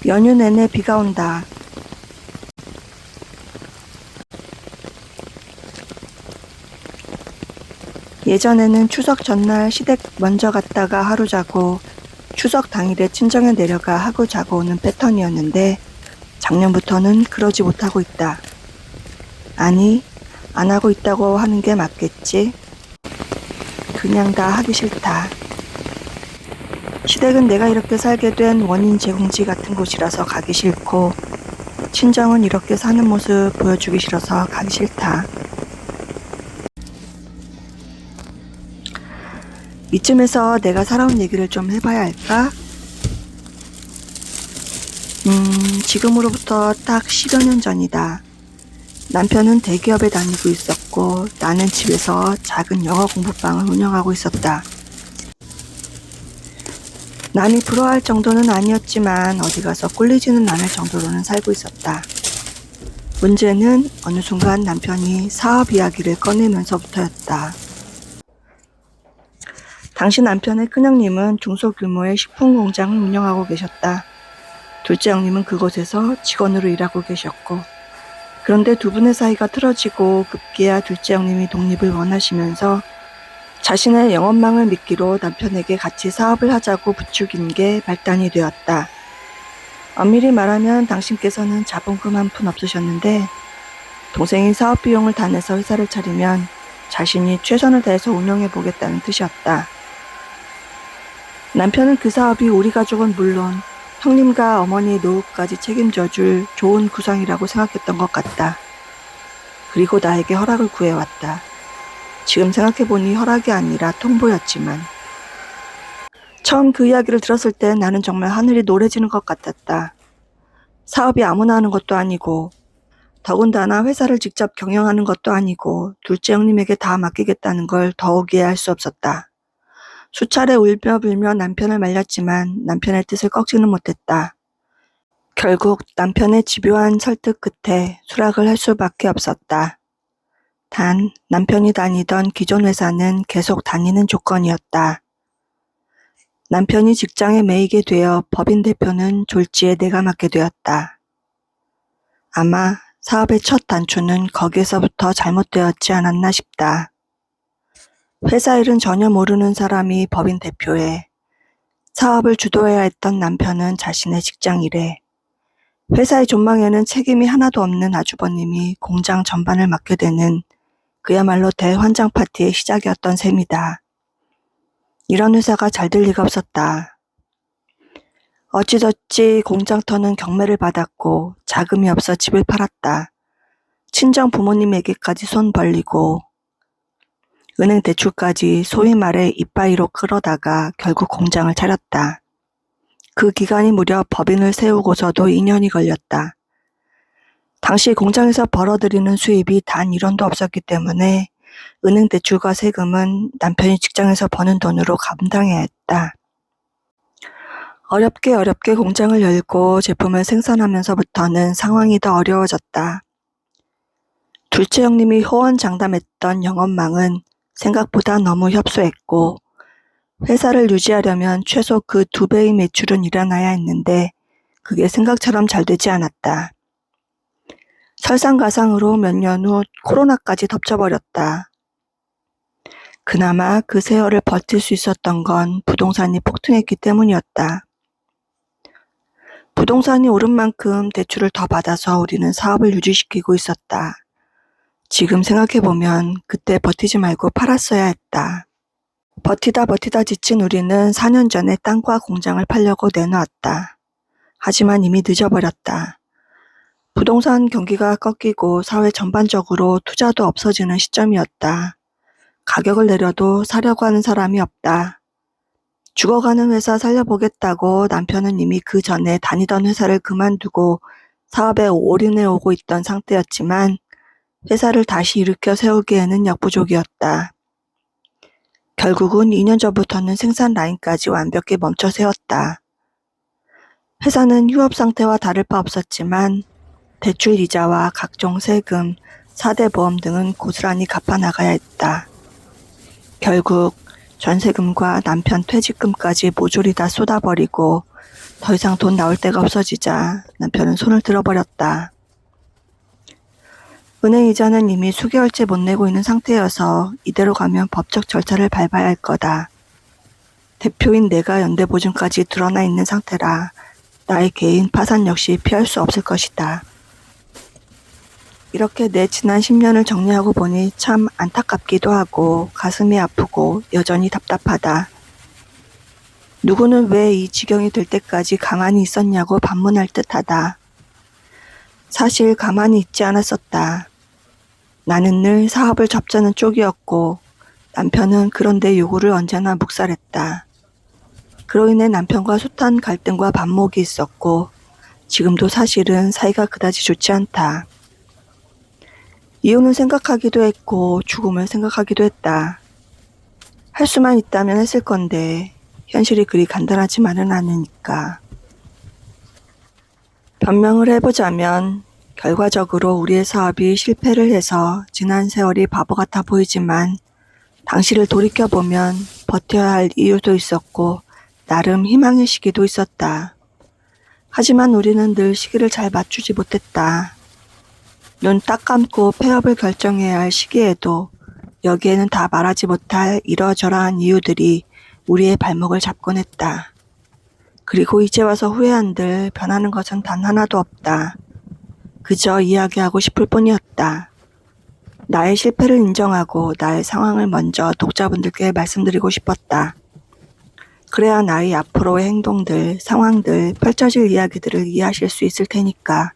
연휴 내내 비가 온다. 예전에는 추석 전날 시댁 먼저 갔다가 하루 자고 추석 당일에 친정에 내려가 하고 자고 오는 패턴이었는데 작년부터는 그러지 못하고 있다. 아니, 안 하고 있다고 하는 게 맞겠지? 그냥 다 하기 싫다. 시댁은 내가 이렇게 살게 된 원인 제공지 같은 곳이라서 가기 싫고 친정은 이렇게 사는 모습 보여주기 싫어서 가기 싫다. 이쯤에서 내가 살아온 얘기를 좀 해봐야 할까? 지금으로부터 딱 10여 년 전이다. 남편은 대기업에 다니고 있었고 나는 집에서 작은 영어 공부방을 운영하고 있었다. 남이 부러워할 정도는 아니었지만 어디 가서 꿀리지는 않을 정도로는 살고 있었다. 문제는 어느 순간 남편이 사업 이야기를 꺼내면서부터였다. 당시 남편의 큰형님은 중소규모의 식품 공장을 운영하고 계셨다. 둘째 형님은 그곳에서 직원으로 일하고 계셨고, 그런데 두 분의 사이가 틀어지고 급기야 둘째 형님이 독립을 원하시면서 자신의 영업망을 미끼로 남편에게 같이 사업을 하자고 부추긴 게 발단이 되었다. 엄밀히 말하면 당신께서는 자본금 한 푼 없으셨는데 동생이 사업 비용을 다 내서 회사를 차리면 자신이 최선을 다해서 운영해 보겠다는 뜻이었다. 남편은 그 사업이 우리 가족은 물론 형님과 어머니의 노후까지 책임져줄 좋은 구상이라고 생각했던 것 같다. 그리고 나에게 허락을 구해왔다. 지금 생각해보니 허락이 아니라 통보였지만 처음 그 이야기를 들었을 때 나는 정말 하늘이 노래지는 것 같았다. 사업이 아무나 하는 것도 아니고 더군다나 회사를 직접 경영하는 것도 아니고 둘째 형님에게 다 맡기겠다는 걸 더욱 이해할 수 없었다. 수차례 울며불며 남편을 말렸지만 남편의 뜻을 꺾지는 못했다. 결국 남편의 집요한 설득 끝에 수락을 할 수밖에 없었다. 단 남편이 다니던 기존 회사는 계속 다니는 조건이었다. 남편이 직장에 매이게 되어 법인 대표는 졸지에 내가 맡게 되었다. 아마 사업의 첫 단추는 거기에서부터 잘못되었지 않았나 싶다. 회사 일은 전혀 모르는 사람이 법인 대표에 사업을 주도해야 했던 남편은 자신의 직장 일에 회사의 존망에는 책임이 하나도 없는 아주버님이 공장 전반을 맡게 되는 그야말로 대환장 파티의 시작이었던 셈이다. 이런 회사가 잘 될 리가 없었다. 어찌저찌 공장터는 경매를 받았고 자금이 없어 집을 팔았다. 친정 부모님에게까지 손 벌리고 은행 대출까지 소위 말해 이빠이로 끌어다가 결국 공장을 차렸다. 그 기간이 무려 법인을 세우고서도 2년이 걸렸다. 당시 공장에서 벌어들이는 수입이 단 1원도 없었기 때문에 은행 대출과 세금은 남편이 직장에서 버는 돈으로 감당해야 했다. 어렵게 공장을 열고 제품을 생산하면서부터는 상황이 더 어려워졌다. 둘째 형님이 호언장담했던 영업망은 생각보다 너무 협소했고 회사를 유지하려면 최소 그 2배의 매출은 일어나야 했는데 그게 생각처럼 잘 되지 않았다. 설상가상으로 몇 년 후 코로나까지 덮쳐버렸다. 그나마 그 세월을 버틸 수 있었던 건 부동산이 폭등했기 때문이었다. 부동산이 오른 만큼 대출을 더 받아서 우리는 사업을 유지시키고 있었다. 지금 생각해보면 그때 버티지 말고 팔았어야 했다. 버티다 지친 우리는 4년 전에 땅과 공장을 팔려고 내놓았다. 하지만 이미 늦어버렸다. 부동산 경기가 꺾이고 사회 전반적으로 투자도 없어지는 시점이었다. 가격을 내려도 사려고 하는 사람이 없다. 죽어가는 회사 살려보겠다고 남편은 이미 그 전에 다니던 회사를 그만두고 사업에 올인해 오고 있던 상태였지만 회사를 다시 일으켜 세우기에는 역부족이었다. 결국은 2년 전부터는 생산 라인까지 완벽히 멈춰 세웠다. 회사는 휴업 상태와 다를 바 없었지만 대출 이자와 각종 세금, 4대 보험 등은 고스란히 갚아나가야 했다. 결국 전세금과 남편 퇴직금까지 모조리 다 쏟아버리고 더 이상 돈 나올 데가 없어지자 남편은 손을 들어버렸다. 은행 이자는 이미 수개월째 못 내고 있는 상태여서 이대로 가면 법적 절차를 밟아야 할 거다. 대표인 내가 연대보증까지 드러나 있는 상태라 나의 개인 파산 역시 피할 수 없을 것이다. 이렇게 내 지난 10년을 정리하고 보니 참 안타깝기도 하고 가슴이 아프고 여전히 답답하다. 누구는 왜 이 지경이 될 때까지 가만히 있었냐고 반문할 듯하다. 사실 가만히 있지 않았었다. 나는 늘 사업을 접자는 쪽이었고 남편은 그런데 요구를 언제나 묵살했다. 그로 인해 남편과 숱한 갈등과 반목이 있었고 지금도 사실은 사이가 그다지 좋지 않다. 이혼을 생각하기도 했고 죽음을 생각하기도 했다. 할 수만 있다면 했을 건데 현실이 그리 간단하지만은 않으니까. 변명을 해보자면 결과적으로 우리의 사업이 실패를 해서 지난 세월이 바보 같아 보이지만 당시를 돌이켜보면 버텨야 할 이유도 있었고 나름 희망의 시기도 있었다. 하지만 우리는 늘 시기를 잘 맞추지 못했다. 눈 딱 감고 폐업을 결정해야 할 시기에도 여기에는 다 말하지 못할 이러저러한 이유들이 우리의 발목을 잡곤 했다. 그리고 이제 와서 후회한들 변하는 것은 단 하나도 없다. 그저 이야기하고 싶을 뿐이었다. 나의 실패를 인정하고 나의 상황을 먼저 독자분들께 말씀드리고 싶었다. 그래야 나의 앞으로의 행동들, 상황들, 펼쳐질 이야기들을 이해하실 수 있을 테니까.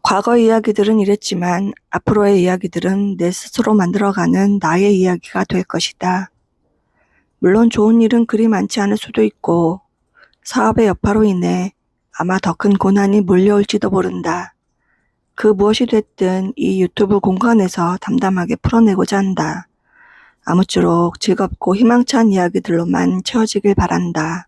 과거 이야기들은 이랬지만 앞으로의 이야기들은 내 스스로 만들어가는 나의 이야기가 될 것이다. 물론 좋은 일은 그리 많지 않을 수도 있고 사업의 여파로 인해 아마 더 큰 고난이 몰려올지도 모른다. 그 무엇이 됐든 이 유튜브 공간에서 담담하게 풀어내고자 한다. 아무쪼록 즐겁고 희망찬 이야기들로만 채워지길 바란다.